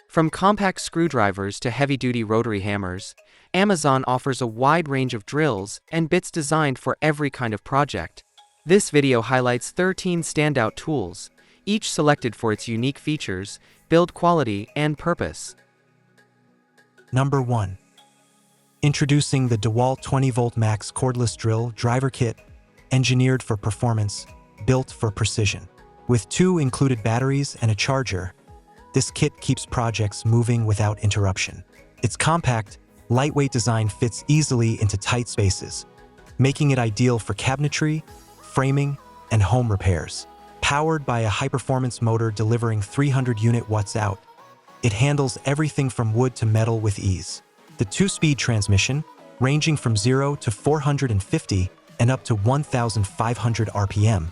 From compact screwdrivers to heavy-duty rotary hammers, Amazon offers a wide range of drills and bits designed for every kind of project. This video highlights 13 standout tools, each selected for its unique features, build quality, and purpose. Number 1. Introducing the DeWalt 20V Max cordless drill driver kit, engineered for performance, built for precision. With 2 included batteries and a charger, this kit keeps projects moving without interruption. Its compact, lightweight design fits easily into tight spaces, making it ideal for cabinetry, framing, and home repairs. Powered by a high-performance motor delivering 300 unit-watts out, it handles everything from wood to metal with ease. The 2-speed transmission, ranging from 0 to 450 and up to 1,500 RPM,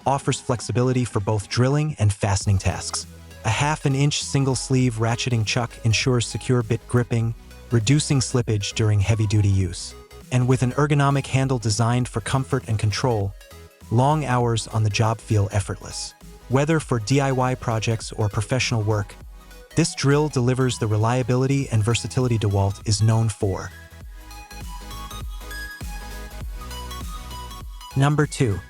offers flexibility for both drilling and fastening tasks. A 1/2 inch single-sleeve ratcheting chuck ensures secure bit gripping, reducing slippage during heavy-duty use. And with an ergonomic handle designed for comfort and control, long hours on the job feel effortless. Whether for DIY projects or professional work, this drill delivers the reliability and versatility DeWalt is known for. Number 2.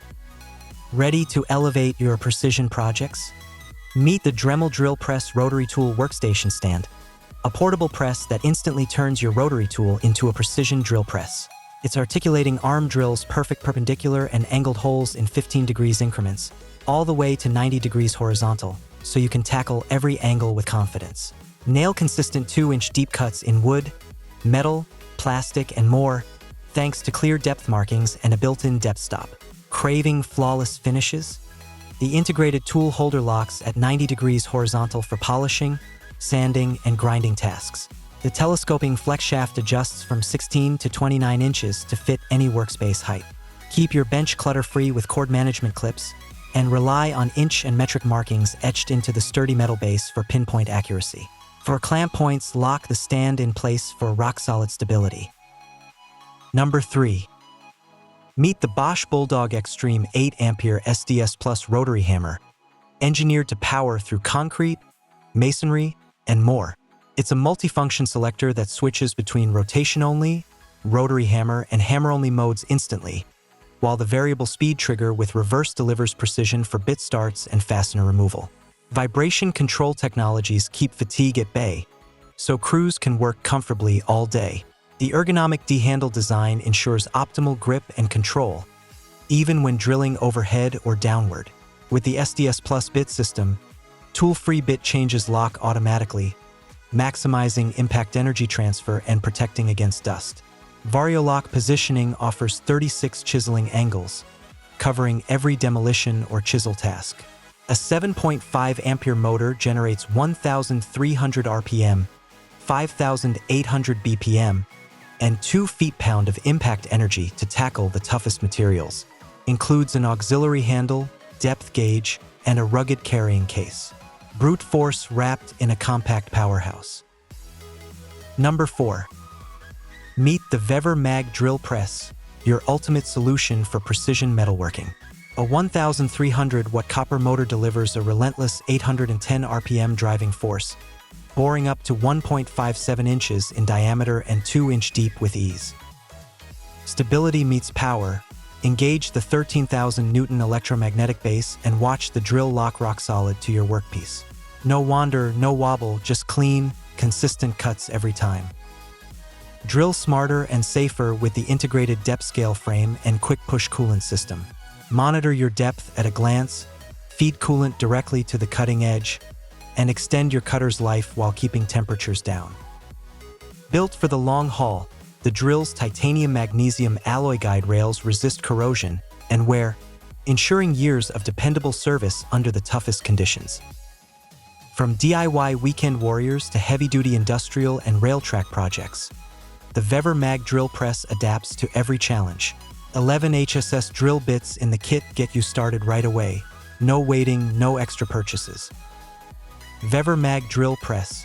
Ready to elevate your precision projects? Meet the Dremel Drill Press Rotary Tool Workstation Stand, a portable press that instantly turns your rotary tool into a precision drill press. Its articulating arm drills perfect perpendicular and angled holes in 15 degrees increments, all the way to 90 degrees horizontal, so you can tackle every angle with confidence. Nail consistent 2-inch deep cuts in wood, metal, plastic, and more, thanks to clear depth markings and a built-in depth stop. Craving flawless finishes? The integrated tool holder locks at 90 degrees horizontal for polishing, sanding, and grinding tasks. The telescoping flex shaft adjusts from 16 to 29 inches to fit any workspace height. Keep your bench clutter-free with cord management clips, and rely on inch and metric markings etched into the sturdy metal base for pinpoint accuracy. For clamp points, lock the stand in place for rock-solid stability. Number 3. Meet the Bosch Bulldog Extreme 8A SDS Plus rotary hammer, engineered to power through concrete, masonry, and more. It's a multifunction selector that switches between rotation-only, rotary hammer, and hammer-only modes instantly, while the variable speed trigger with reverse delivers precision for bit starts and fastener removal. Vibration control technologies keep fatigue at bay, so crews can work comfortably all day. The ergonomic D-handle design ensures optimal grip and control, even when drilling overhead or downward. With the SDS Plus bit system, tool-free bit changes lock automatically, maximizing impact energy transfer and protecting against dust. Variolock positioning offers 36 chiseling angles, covering every demolition or chisel task. A 7.5 ampere motor generates 1,300 RPM, 5,800 BPM, and 2 feet-pound of impact energy to tackle the toughest materials. Includes an auxiliary handle, depth gauge, and a rugged carrying case. Brute force wrapped in a compact powerhouse. Number 4. Meet the Vever Mag Drill Press, your ultimate solution for precision metalworking. A 1,300-watt copper motor delivers a relentless 810 RPM driving force, boring up to 1.57 inches in diameter and 2-inch deep with ease. Stability meets power. Engage the 13,000 Newton electromagnetic base and watch the drill lock rock solid to your workpiece. No wander, no wobble, just clean, consistent cuts every time. Drill smarter and safer with the integrated depth scale frame and quick push coolant system. Monitor your depth at a glance, feed coolant directly to the cutting edge, and extend your cutter's life while keeping temperatures down. Built for the long haul, the drill's titanium magnesium alloy guide rails resist corrosion and wear, ensuring years of dependable service under the toughest conditions. From DIY weekend warriors to heavy-duty industrial and rail track projects, the Vever Mag Drill Press adapts to every challenge. 11 HSS drill bits in the kit get you started right away. No waiting, no extra purchases. Vever Mag Drill Press.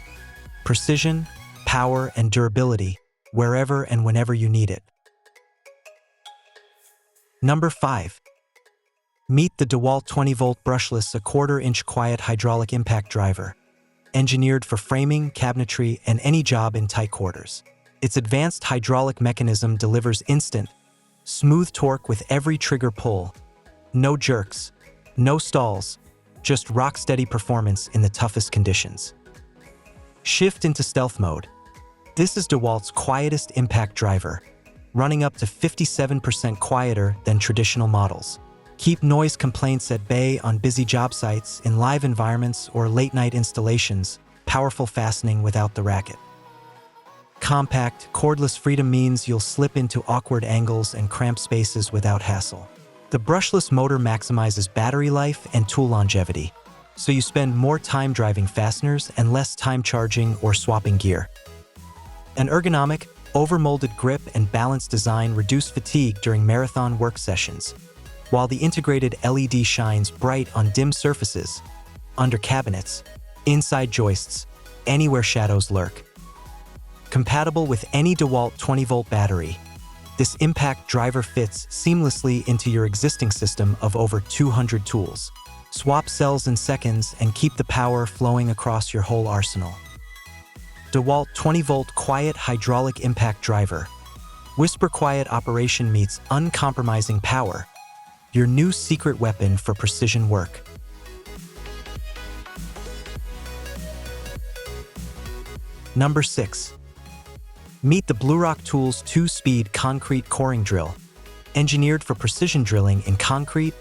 Precision, power, and durability, wherever and whenever you need it. Number 5. Meet the DeWalt 20V brushless 1/4-inch quiet hydraulic impact driver, engineered for framing, cabinetry, and any job in tight quarters. Its advanced hydraulic mechanism delivers instant, smooth torque with every trigger pull. No jerks, no stalls, just rock-steady performance in the toughest conditions. Shift into stealth mode. This is DeWalt's quietest impact driver, running up to 57% quieter than traditional models. Keep noise complaints at bay on busy job sites, in live environments, or late-night installations. Powerful fastening without the racket. Compact, cordless freedom means you'll slip into awkward angles and cramped spaces without hassle. The brushless motor maximizes battery life and tool longevity, so you spend more time driving fasteners and less time charging or swapping gear. An ergonomic, overmolded grip and balanced design reduce fatigue during marathon work sessions, while the integrated LED shines bright on dim surfaces, under cabinets, inside joists, anywhere shadows lurk. Compatible with any DeWalt 20-volt battery, this impact driver fits seamlessly into your existing system of over 200 tools. Swap cells in seconds and keep the power flowing across your whole arsenal. DeWalt 20-volt quiet hydraulic impact driver. Whisper quiet operation meets uncompromising power. Your new secret weapon for precision work. Number 6. Meet the BlueRock Tools 2-speed concrete coring drill. Engineered for precision drilling in concrete,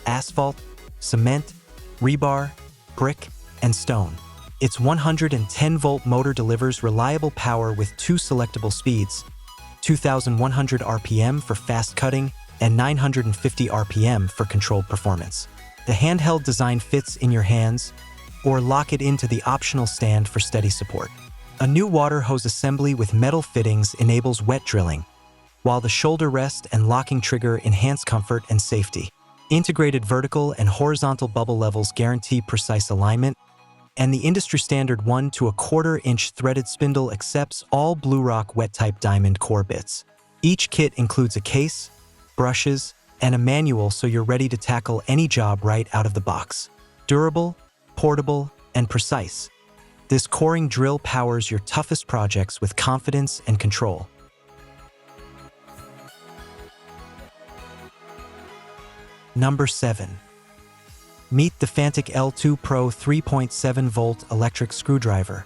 asphalt, cement, rebar, brick, and stone. Its 110-volt motor delivers reliable power with 2 selectable speeds, 2,100 RPM for fast cutting and 950 RPM for controlled performance. The handheld design fits in your hands, or lock it into the optional stand for steady support. A new water hose assembly with metal fittings enables wet drilling, while the shoulder rest and locking trigger enhance comfort and safety. Integrated vertical and horizontal bubble levels guarantee precise alignment, and the industry-standard 1 to 1/4 inch threaded spindle accepts all BlueRock wet-type diamond core bits. Each kit includes a case, brushes, and a manual so you're ready to tackle any job right out of the box. Durable, portable, and precise, this coring drill powers your toughest projects with confidence and control. Number 7. Meet the Fantic L2 Pro 3.7-volt electric screwdriver,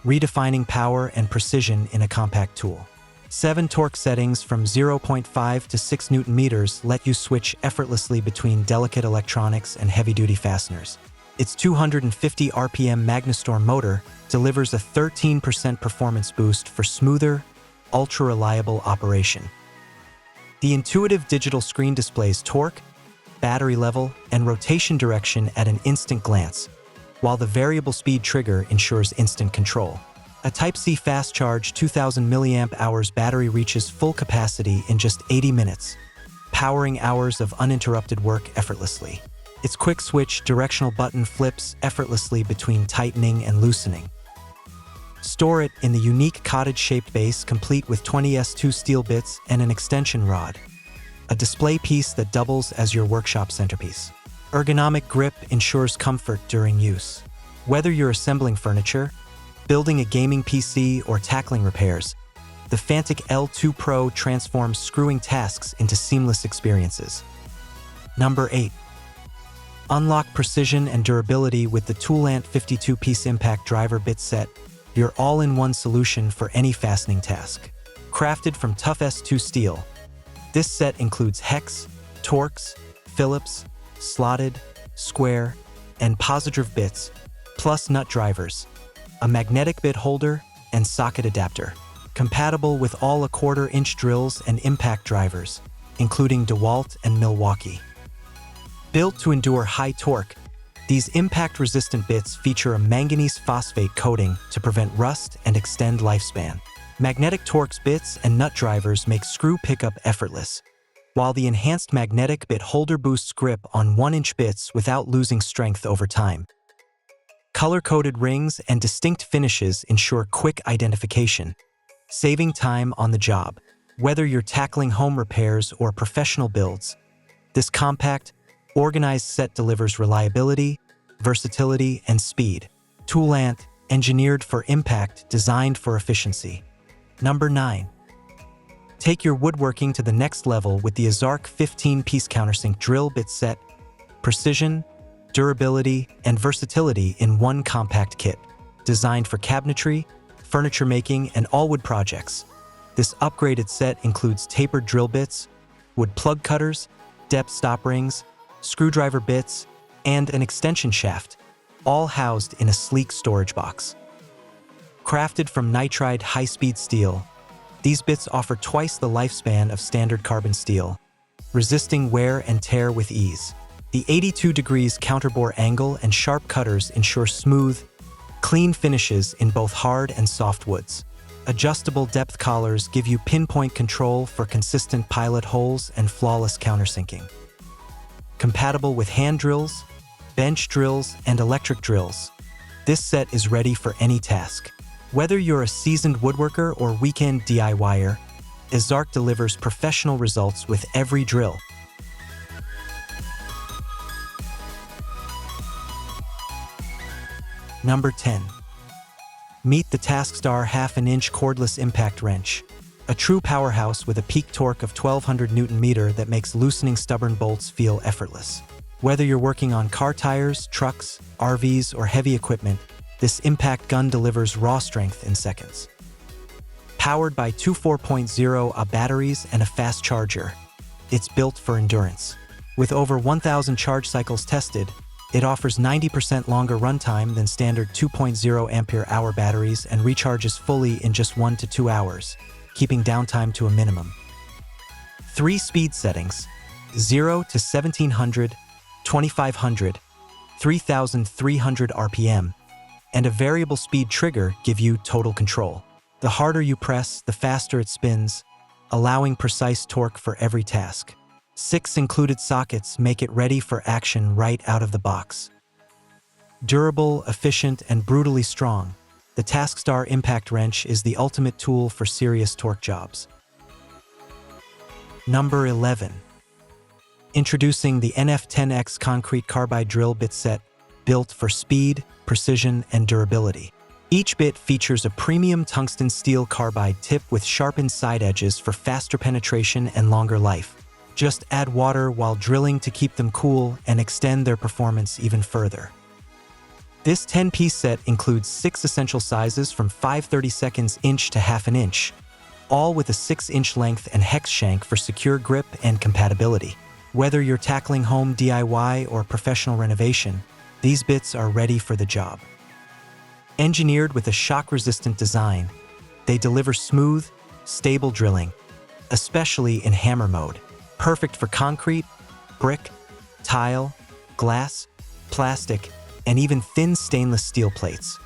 redefining power and precision in a compact tool. 7 torque settings from 0.5 to 6 Nm let you switch effortlessly between delicate electronics and heavy-duty fasteners. Its 250 RPM Magnastorm motor delivers a 13% performance boost for smoother, ultra-reliable operation. The intuitive digital screen displays torque, battery level, and rotation direction at an instant glance, while the variable speed trigger ensures instant control. A Type-C fast charge 2000 mAh battery reaches full capacity in just 80 minutes, powering hours of uninterrupted work effortlessly. Its quick switch directional button flips effortlessly between tightening and loosening. Store it in the unique cottage-shaped base complete with 20S2 steel bits and an extension rod, a display piece that doubles as your workshop centerpiece. Ergonomic grip ensures comfort during use. Whether you're assembling furniture, building a gaming PC, or tackling repairs, the Fantic L2 Pro transforms screwing tasks into seamless experiences. Number 8. Unlock precision and durability with the Toolant 52-piece impact driver bit set, your all-in-one solution for any fastening task. Crafted from tough S2 steel, this set includes hex, Torx, Phillips, slotted, square, and positive bits, plus nut drivers, a magnetic bit holder, and socket adapter. Compatible with all 1/4 inch drills and impact drivers, including DeWalt and Milwaukee. Built to endure high torque, these impact-resistant bits feature a manganese phosphate coating to prevent rust and extend lifespan. Magnetic Torx bits and nut drivers make screw pickup effortless, while the enhanced magnetic bit holder boosts grip on 1-inch bits without losing strength over time. Color-coded rings and distinct finishes ensure quick identification, saving time on the job. Whether you're tackling home repairs or professional builds, this compact, organized set delivers reliability, versatility, and speed. Toolant, engineered for impact, designed for efficiency. Number 9. Take your woodworking to the next level with the Isark 15-piece countersink drill bit set. Precision, durability, and versatility in one compact kit. Designed for cabinetry, furniture making, and all wood projects. This upgraded set includes tapered drill bits, wood plug cutters, depth stop rings, screwdriver bits, and an extension shaft, all housed in a sleek storage box. Crafted from nitride high-speed steel, these bits offer twice the lifespan of standard carbon steel, resisting wear and tear with ease. The 82 degrees counterbore angle and sharp cutters ensure smooth, clean finishes in both hard and soft woods. Adjustable depth collars give you pinpoint control for consistent pilot holes and flawless countersinking. Compatible with hand drills, bench drills, and electric drills, this set is ready for any task. Whether you're a seasoned woodworker or weekend DIYer, Isark delivers professional results with every drill. Number 10. Meet the Taskar 1/2-inch cordless impact wrench, a true powerhouse with a peak torque of 1200 Nm that makes loosening stubborn bolts feel effortless. Whether you're working on car tires, trucks, RVs, or heavy equipment, this impact gun delivers raw strength in seconds. Powered by two 4.0 batteries and a fast charger, it's built for endurance. With over 1,000 charge cycles tested, it offers 90% longer runtime than standard 2.0 ampere-hour batteries and recharges fully in just 1 to 2 hours, keeping downtime to a minimum. 3 speed settings: 0 to 1700, 2500, 3300 RPM, and a variable speed trigger give you total control. The harder you press, the faster it spins, allowing precise torque for every task. 6 included sockets make it ready for action right out of the box. Durable, efficient, and brutally strong, the Taskar Impact Wrench is the ultimate tool for serious torque jobs. Number 11. Introducing the NF10X Concrete Carbide Drill Bit Set, built for speed, precision, and durability. Each bit features a premium tungsten steel carbide tip with sharpened side edges for faster penetration and longer life. Just add water while drilling to keep them cool and extend their performance even further. This 10-piece set includes 6 essential sizes from 5/32 inch to 1/2 inch, all with a 6-inch length and hex shank for secure grip and compatibility. Whether you're tackling home DIY or professional renovation, these bits are ready for the job. Engineered with a shock-resistant design, they deliver smooth, stable drilling, especially in hammer mode. Perfect for concrete, brick, tile, glass, plastic, and even thin stainless steel plates.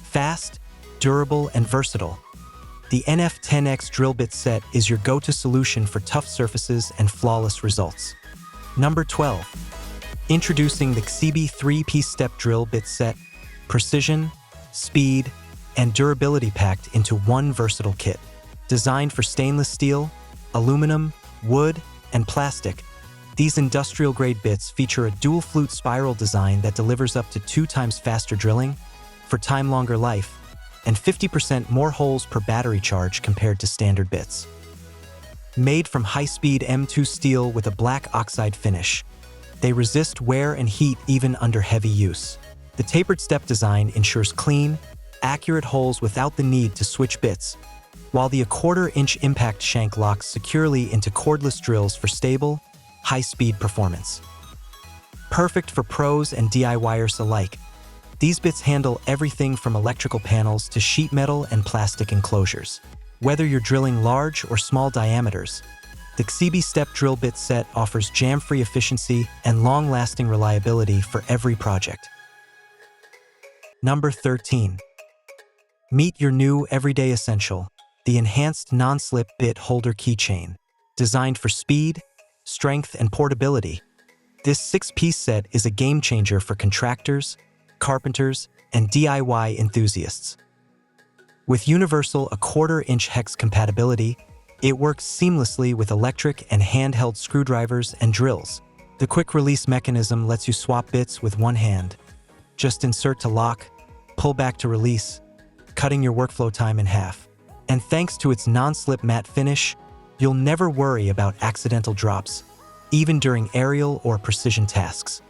Fast, durable, and versatile, the NF10X drill bit set is your go-to solution for tough surfaces and flawless results. Number 12. Introducing the XEBI 3-piece step drill bit set, precision, speed, and durability packed into one versatile kit. Designed for stainless steel, aluminum, wood, and plastic, these industrial-grade bits feature a dual flute spiral design that delivers up to 2 times faster drilling, for time longer life, and 50% more holes per battery charge compared to standard bits. Made from high-speed M2 steel with a black oxide finish, they resist wear and heat even under heavy use. The tapered step design ensures clean, accurate holes without the need to switch bits, while the 1/4-inch impact shank locks securely into cordless drills for stable, high-speed performance. Perfect for pros and DIYers alike, these bits handle everything from electrical panels to sheet metal and plastic enclosures. Whether you're drilling large or small diameters, the XEBI Step Drill Bit Set offers jam-free efficiency and long-lasting reliability for every project. Number 13. Meet your new everyday essential, the enhanced non-slip bit holder keychain. Designed for speed, strength, and portability, this 6-piece set is a game-changer for contractors, carpenters, and DIY enthusiasts. With universal 1/4-inch hex compatibility, it works seamlessly with electric and handheld screwdrivers and drills. The quick-release mechanism lets you swap bits with one hand. Just insert to lock, pull back to release, cutting your workflow time in half. And thanks to its non-slip matte finish, you'll never worry about accidental drops, even during aerial or precision tasks.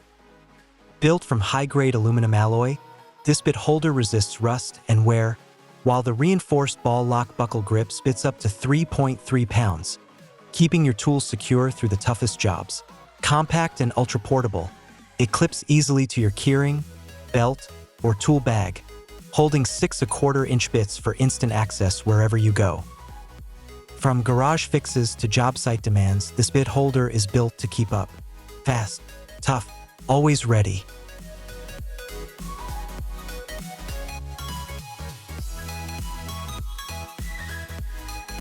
Built from high-grade aluminum alloy, this bit holder resists rust and wear, while the reinforced ball lock buckle grip spits up to 3.3 pounds, keeping your tools secure through the toughest jobs. Compact and ultra-portable, it clips easily to your keyring, belt, or tool bag, holding 6¼ bits for instant access wherever you go. From garage fixes to job site demands, this bit holder is built to keep up. Fast, tough, always ready.